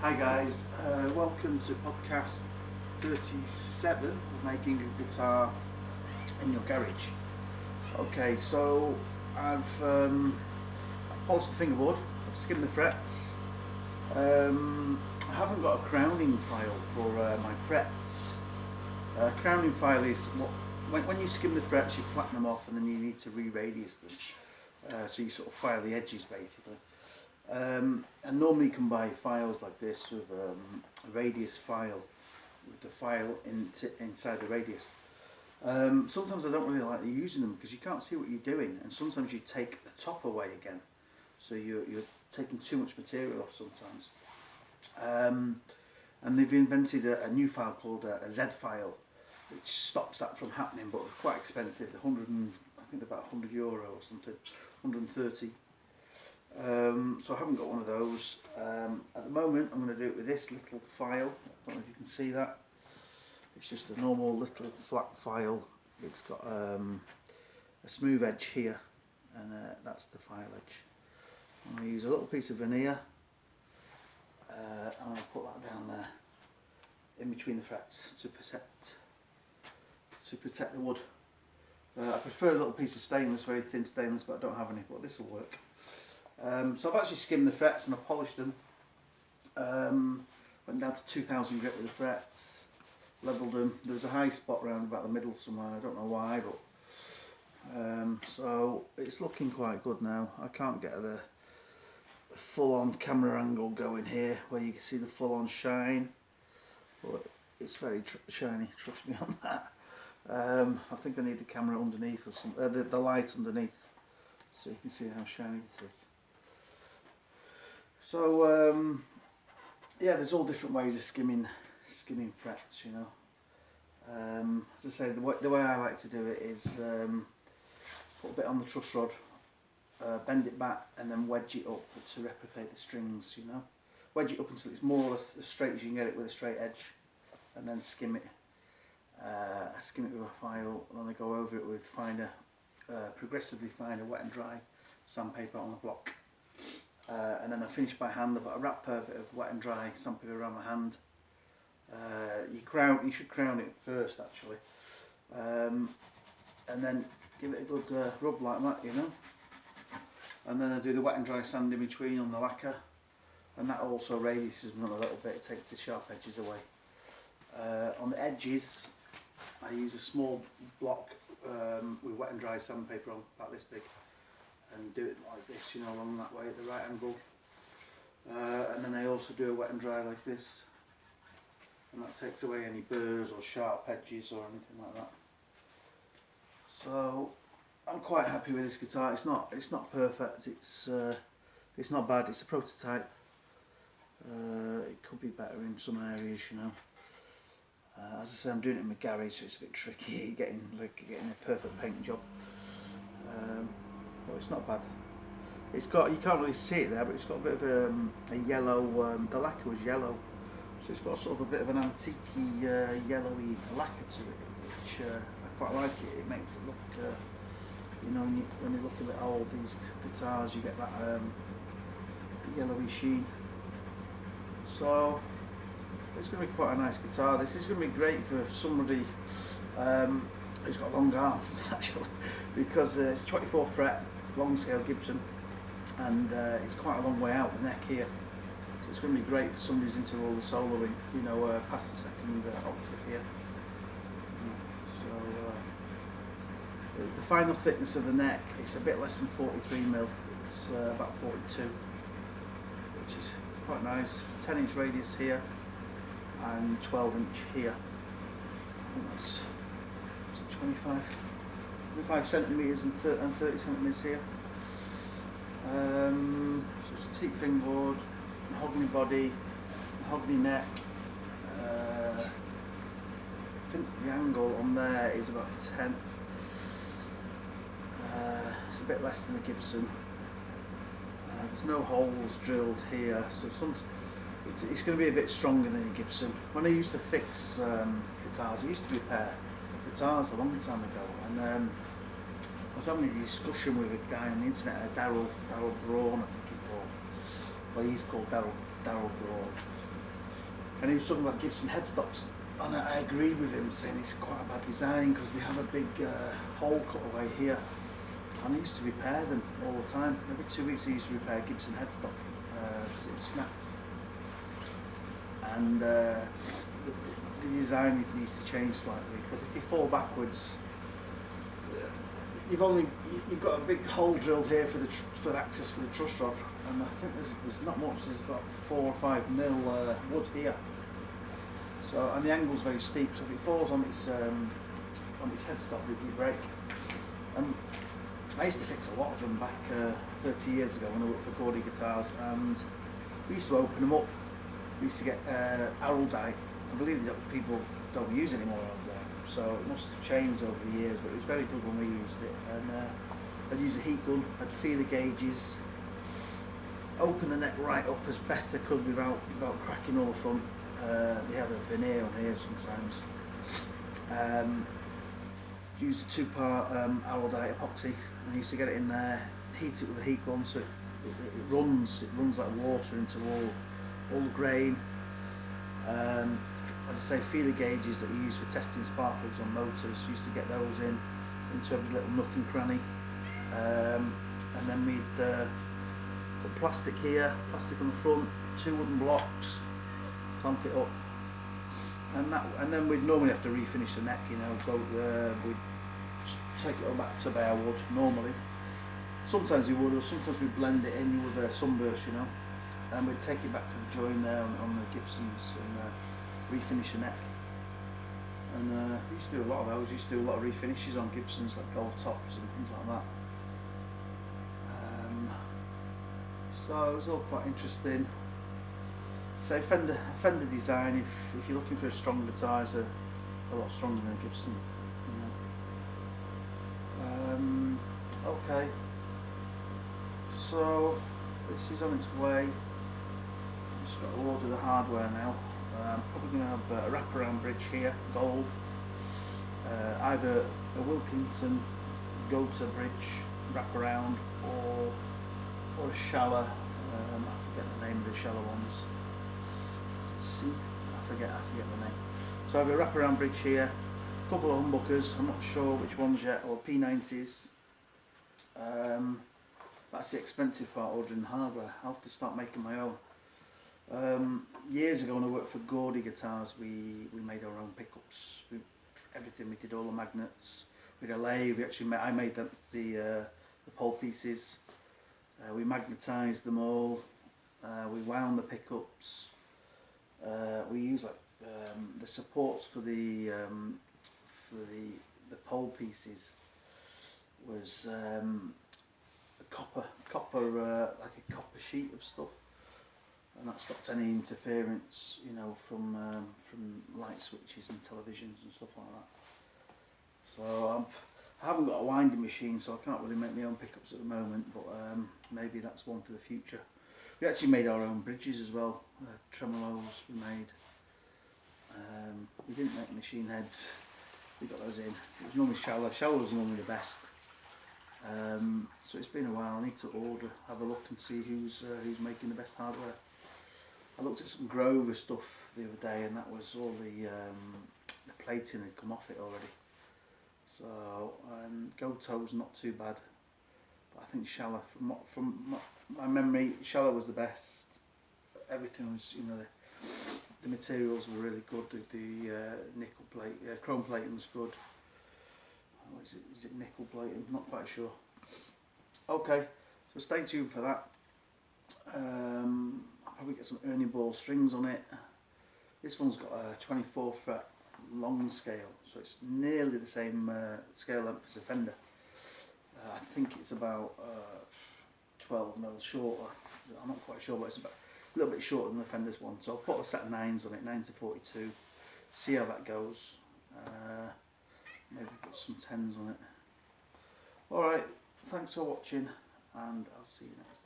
Hi guys, welcome to podcast 37 of making a guitar in your garage. Okay, so I've polished the fingerboard, I've skimmed the frets. I haven't got a crowning file for my frets. Crowning file is when you skim the frets, you flatten them off and then you need to re-radius them. So you sort of file the edges basically. And normally you can buy files like this with a radius file with the file inside the radius. Sometimes I don't really like using them because you can't see what you're doing, and sometimes you take the top away again, so you're taking too much material off sometimes. And they've invented a new file called a Z file, which stops that from happening, but it's quite expensive. I think about €100 or something, 130. So I haven't got one of those. At the moment I'm going to do it with this little file. I don't know if you can see that. It's just a normal little flat file. It's got a smooth edge here, and that's the file edge. I'm going to use a little piece of veneer. I'm going to put that down there in between the frets to protect the wood. I prefer a little piece of stainless, very thin stainless, but I don't have any, but this will work. So I've actually skimmed the frets and I've polished them. Went down to 2000 grit with the frets, levelled them. There's a high spot around about the middle somewhere, I don't know why, but so it's looking quite good now. I can't get the full-on camera angle going here where you can see the full-on shine, but it's very shiny, trust me on that. I think I need the camera underneath or something, the light underneath, so you can see how shiny it is. So yeah, there's all different ways of skimming frets, you know. As I say, the way I like to do it is put a bit on the truss rod, bend it back, and then wedge it up to replicate the strings, you know. Wedge it up until it's more or less as straight as you can get it with a straight edge, and then skim it. Skim it with a file, and then I go over it with progressively finer wet and dry sandpaper on the block. And then I finish by hand. I've got a wrap bit of wet and dry sandpaper around my hand. You should crown it first actually, and then give it a good rub like that, you know. And then I do the wet and dry sand in between on the lacquer, and that also radiuses them a little bit. It takes the sharp edges away. On the edges, I use a small block with wet and dry sandpaper on about this big, and do it like this, you know, along that way at the right angle. And then I also do a wet and dry like this, and that takes away any burrs or sharp edges or anything like that. So I'm quite happy with this guitar. It's not perfect. It's not bad. It's a prototype. It could be better in some areas, you know. As I say, I'm doing it in my garage, so it's a bit tricky getting a perfect paint job. But it's not bad. It's got, you can't really see it there, but it's got a bit of a yellow. The lacquer was yellow, so it's got sort of a bit of an antique-y, yellowy lacquer to it, which I quite like it. It makes it look, you know, when you look at all these guitars, you get that yellowy sheen. So it's going to be quite a nice guitar. This is going to be great for somebody who's got long arms actually, because it's 24 fret, long scale Gibson, and it's quite a long way out the neck here. So it's going to be great for somebody who's into all the soloing, you know, past the second octave here. So the final thickness of the neck, it's a bit less than 43mm. It's about 42, which is quite nice. 10-inch radius here and 12-inch here. I think that's 25 centimetres and 30 centimetres here. So it's a teak fingerboard, mahogany body, mahogany neck. I think the angle on there is about 10. It's a bit less than the Gibson. There's no holes drilled here, so it's going to be a bit stronger than the Gibson. When I used to fix guitars, I used to repair guitars a long time ago, and I was having a discussion with a guy on the internet, Daryl Braun, I think he's called. Well, he's called Daryl. Darryl Broad, and he was talking about Gibson headstocks, and I agree with him, saying it's quite a bad design because they have a big hole cut away here, and I used to repair them all the time. Every 2 weeks I used to repair Gibson headstock because it snapped, and the design needs to change slightly, because if you fall backwards, you've got a big hole drilled here for access for the truss rod, and I think there's not much. There's about 4 or 5 mil wood here. So, and the angle's very steep, so if it falls on its headstock, it will break. I used to fix a lot of them back 30 years ago when I worked for Gordy Guitars, and we used to open them up. We used to get arrow dye. I believe that people don't use anymore arrow dye, so it must have changed over the years, but it was very good when we used it. And I'd use a heat gun, I'd feel the gauges, open the neck right up as best I could without cracking all the front. They have a veneer on here sometimes. Use a 2-part arrow dye epoxy, and I used to get it in there, heat it with a heat gun so it runs like water into all the grain. As I say, feeler gauges that we use for testing spark plugs on motors, used to get those into every little nook and cranny. And then we'd put plastic here, plastic on the front, 2 wooden blocks, clamp it up, and then we'd normally have to refinish the neck. You know, we'd take it all back to bare wood normally. Sometimes we would, or sometimes we'd blend it in with a sunburst, you know, and we'd take it back to the join there on the Gibsons and refinish the neck. And we used to do a lot of those. We used to do a lot of refinishes on Gibsons, like gold tops and things like that. So it was all quite interesting. So Fender design, if you're looking for a strong guitar, is a lot stronger than a Gibson. You know. Okay. So this is on its way. I've just got to order the hardware now. I'm probably going to have a wraparound bridge here, gold. Either a Wilkinson Gota bridge wraparound or a shallow. I forget the name of the shallow ones. See, I forget the name. So I have a wraparound bridge here, a couple of humbuckers. I'm not sure which ones yet, or P90s. That's the expensive part, ordering the hardware. I'll have to start making my own. Years ago when I worked for Gordy Guitars, we made our own pickups. Everything, we did all the magnets. We had a lathe. I made the pole pieces. We magnetised them all. We wound the pickups. We used like the supports for the pole pieces was a copper like a copper sheet of stuff, and that stopped any interference, you know, from light switches and televisions and stuff like that. So I haven't got a winding machine, so I can't really make my own pickups at the moment, but maybe that's one for the future. We actually made our own bridges as well, tremolos we made. We didn't make machine heads, we got those in. It was normally shallow was normally the best. So it's been a while. I need to have a look and see who's making the best hardware. I looked at some Grover stuff the other day, and that was all the plating had come off it already. So Goto's not too bad, but I think shallow, from my memory, shallow was the best. Everything was, you know, the materials were really good. The nickel plate, chrome plating was good. Oh, is it nickel plating? Not quite sure. Okay, so stay tuned for that. I'll probably get some Ernie Ball strings on it. This one's got a 24 fret long scale, so it's nearly the same scale length as a Fender. I think it's about 12 mil shorter. I'm not quite sure, but it's about a little bit shorter than the Fender's one. So I'll put a set of 9s on it, 9 to 42. See how that goes. Maybe put some 10s on it. Alright, thanks for watching, and I'll see you next time.